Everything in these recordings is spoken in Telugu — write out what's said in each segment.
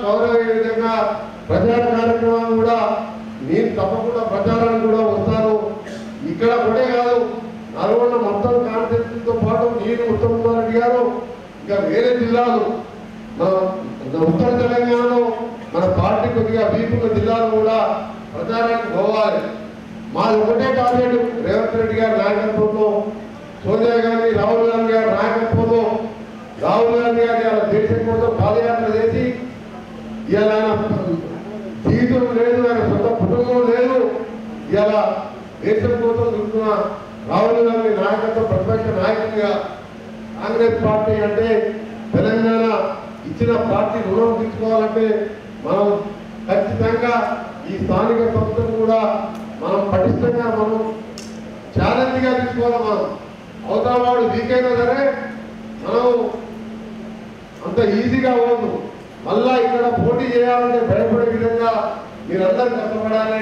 కవర్ అయ్యే విధంగా ప్రచార కార్యక్రమాలు కూడా నేను తప్పకుండా ప్రచారానికి కూడా వస్తాను. ఇక్కడ ఒకటే కాదు, నల్గొండ మొత్తం కాన్స్టిట్యూన్సీతో పాటు నేను ఉత్తమ్ కుమార్ రెడ్డి గారు ఇంకా వేరే జిల్లాలు మన ఉత్తర తెలంగాణలో మన పార్టీ కొద్దిగా వీపున్న జిల్లాలు కూడా ప్రచారానికి పోవాలి. మాది ఒకటే టార్గెట్, రేవంత్ రెడ్డి గారి నాయకత్వంలో, సోనియా గాంధీ, రాహుల్ గాంధీ గారి నాయకత్వంలో, రాహుల్ గాంధీ గారి దేశం కోసం పాదయాత్ర చేసి ఇవాళ జీవితం లేదు, ఆయన సొంత కుటుంబం లేదు, ఇవాళ దేశం కోసం చూస్తున్న రాహుల్ గాంధీ నాయకత్వం ప్రతిపక్ష నాయకుడిగా కాంగ్రెస్ పార్టీ అంటే తెలంగాణ ఇచ్చిన పార్టీ రుణం తీసుకోవాలంటే మనం ఖచ్చితంగా ఈ స్థానిక సంస్థను కూడా మనం పటిష్టంగా మనం ఛాలెంజ్గా తీసుకోవాలి. మనం అవతల వాడు వీకైనా సరే మనం అంత ఈజీగా అవ్వదు. మళ్ళా ఇక్కడ పోటీ చేయాలంటే భయపడే విధంగా మీరందరూ కష్టపడాలి.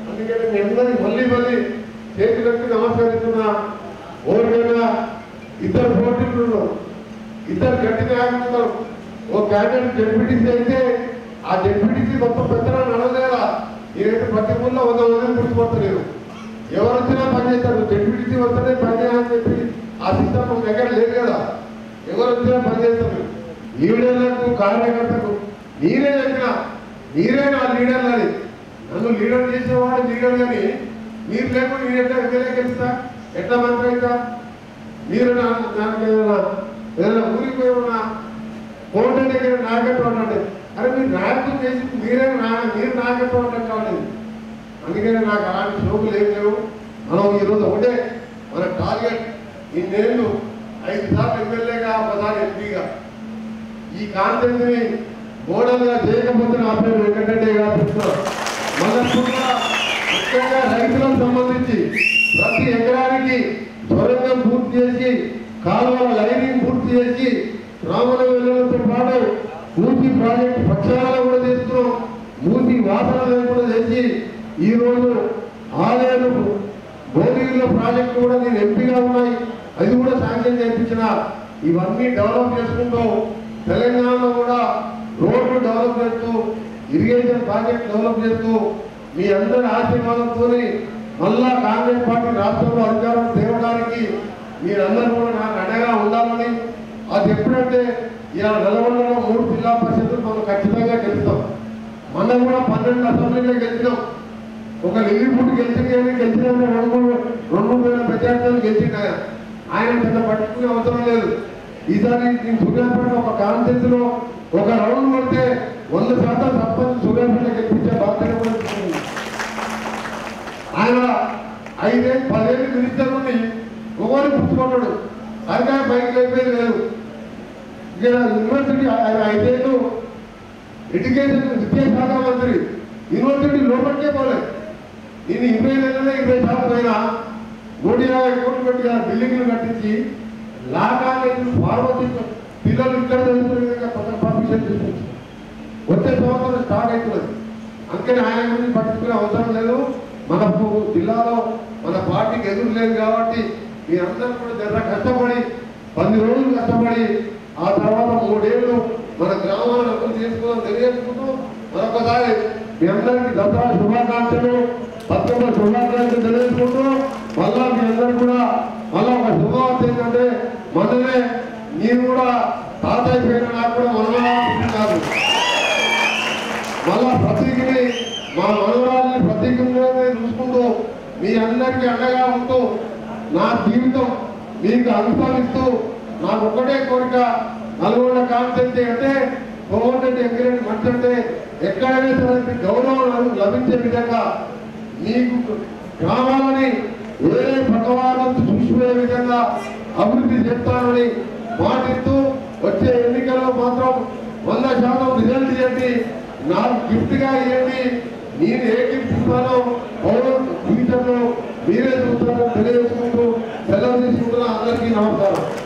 అందుకని మీ అందరికీ మళ్ళీ చేతులెత్తి నమస్కరిస్తున్నా. ఓరికైనా ఇద్దరు పోటీలు, ఇద్దరు గట్టి నాయకులు, ఓ క్యాండిడేట్ జడ్పీటీసీ అయితే ఆ జడ్పీటీసీ మొత్తం పెద్దలను నడవలేదా? నేనైతే ప్రతి ఊళ్ళో 100 మందిని గుర్తుపడతలేరు. ఎవరు వచ్చినా పనిచేస్తారు, జడ్పీటీసీ వస్తేనే పనిచేయాలని చెప్పి ఆ సిస్టమ్ మన దగ్గర లేదు కదా. ఎవరు వచ్చినా పనిచేస్తారు. లీడర్లకు కార్యకర్తకు నీరే చెప్పిన, నీరే నా లీడర్ అని. నన్ను లీడర్ చేసేవాడు లీడర్ కానీ మీరు లేకుండా నేను ఎట్లా ఎమ్మెల్యే గెలుస్తా, ఎట్లా మంత్రి అవుతా? మీరు నాకు ఏదైనా ఊరికి పోయి ఉన్న కోట దగ్గర నాయకత్వం అంటే, అరే మీరు నాయకత్వం చేసి మీరు నాయకత్వం అంటే కావాలి. అందుకని నాకు అలాంటి షోకులు ఏం లేవు. మనం ఈరోజు ఒకటే మన టార్గెట్, ఇన్నేళ్ళు 5 సార్లు ఎమ్మెల్యేగా, 1 సారి ఎంపీగా ఈ కాన్సెప్ట్ని మోడల్గా చేయకపోతే నా పేరు వెంకటరెడ్డి గారు చెప్తున్నారు. మనస్ఫూర్తిగా ముఖ్యంగా రైతులకు సంబంధించి ప్రతి ఎకరానికి సొరంగం పూర్తి చేసి, కాలువల లైనింగ్ పూర్తి చేసి, రామల వెళ్ళడంతో పాటు మూసి ప్రాజెక్టు ప్రక్షాళన కూడా చేస్తున్నాం. మూసి వాసన కూడా చేసి ఈరోజు ఆలయాలు భోగిరిలో ప్రాజెక్టు కూడా నేను ఎంపీగా ఉన్నాయి, అది కూడా శాంక్షన్ చేయించిన. ఇవన్నీ డెవలప్ చేసుకుంటూ తెలంగాణలో కూడా రోడ్లు డెవలప్ చేస్తూ, ఇరిగేషన్ ప్రాజెక్ట్ డెవలప్ చేస్తూ, మీ అందరి ఆశీర్వాదంతో మళ్ళా కాంగ్రెస్ పార్టీ రాష్ట్రంలో అధికారం తేవడానికి మీరందరూ కూడా నాకు అండగా ఉండాలని. అది ఎప్పుడంటే ఇలా నల్గొండలో 3 జిల్లా పరిషత్తులు మనం ఖచ్చితంగా గెలుస్తాం. మనం కూడా 12 అసెంబ్లీలో గెలిచినాం. ఒక లిల్లీపుట్ గెలిచిన గెలిచినా 2,000 మెజార్టీలు గెలిచిన ఆయన పెద్ద పట్టుకునే అవసరం లేదు. ఈసారి నేను సూర్యాపేట ఒక కాన్స్టిట్యూన్సీలో ఒక రౌండ్ పడితే 100% సర్పంచ్ సూర్యాపేట గెలిపించే బాధ్యత కూడా తీసుకుంది. ఆయన 5-10 ఏళ్ళు మినిస్టర్ నుండి ఒకరు పుచ్చుకున్నాడు, సరిగ్గా బయటకు అయిపోయేది లేదు. ఇక్కడ యూనివర్సిటీ ఆయన 5 ఏళ్ళు ఎడ్యుకేషన్ విద్యాశాఖ మంత్రి, యూనివర్సిటీ లోపలికే పోలేదు. నేను 20 నెలల్లో 20 శాతం పోయినా 150 కోట్లు పెట్టి బిల్డింగ్లు కట్టించి లా కాలేజీలు ఫార్మసీ పిల్లలు ఇక్కడ చదువుకునే విధంగా కొత్త పర్మిషన్ తీసుకొచ్చి వచ్చే సంవత్సరం స్టార్ట్ అవుతున్నది. అందుకని ఆయన గురించి పట్టించుకునే అవసరం లేదు. మన జిల్లాలో మన పార్టీకి ఎదురు లేదు కాబట్టి మీరందరూ కూడా జర కష్టపడి 10 రోజులు కష్టపడి ఆ తర్వాత 3 ఏళ్ళు మన గ్రామాలను అభివృద్ధి చేసుకోవడం తెలియజేసుకుంటూ మరొకసారి మీ అందరికీ దసరా శుభాకాంక్షలు, బతుకమ్మ శుభాకాంక్షలు తెలియజేసుకుంటూ మళ్ళా మీ అందరూ కూడా మళ్ళా ఒక శుభవార్త ఏంటంటే, మొన్ననే నేను కూడా తాత అయిపోయిన నాకు కూడా మనవరాలు కాదు, మళ్ళా ప్రతీకని మా మనవరాలని ప్రతీకంగా చూసుకుంటూ మీ అందరికీ అండగా ఉంటూ నా జీవితం మీకు అనుసరిస్తూ నాకు ఒక్కటే కోరిక, నల్గొండ కాన్స్టిట్యూన్సీ అంటే కోమటిరెడ్డి వెంకటరెడ్డి మట్టి అంటే ఎక్కడైనా సరే గౌరవం లభించే విధంగా మీకు గ్రామాలని వేరే పక్కవాళ్ళ చూసిపోయే విధంగా అభివృద్ధి చేస్తానని మాటిస్తూ వచ్చే ఎన్నికల్లో మాత్రం 100% రిజల్ట్ ఇవ్వండి, నాకు గిఫ్ట్గా ఇవ్వండి. నేను ఏ గిఫ్ట్ ఇస్తానో ఫ్యూచర్లో మీరే చూస్తారని తెలియజేసుకుంటూ సెలవు తీసుకుంటున్నా. అందరికీ నమస్కారం.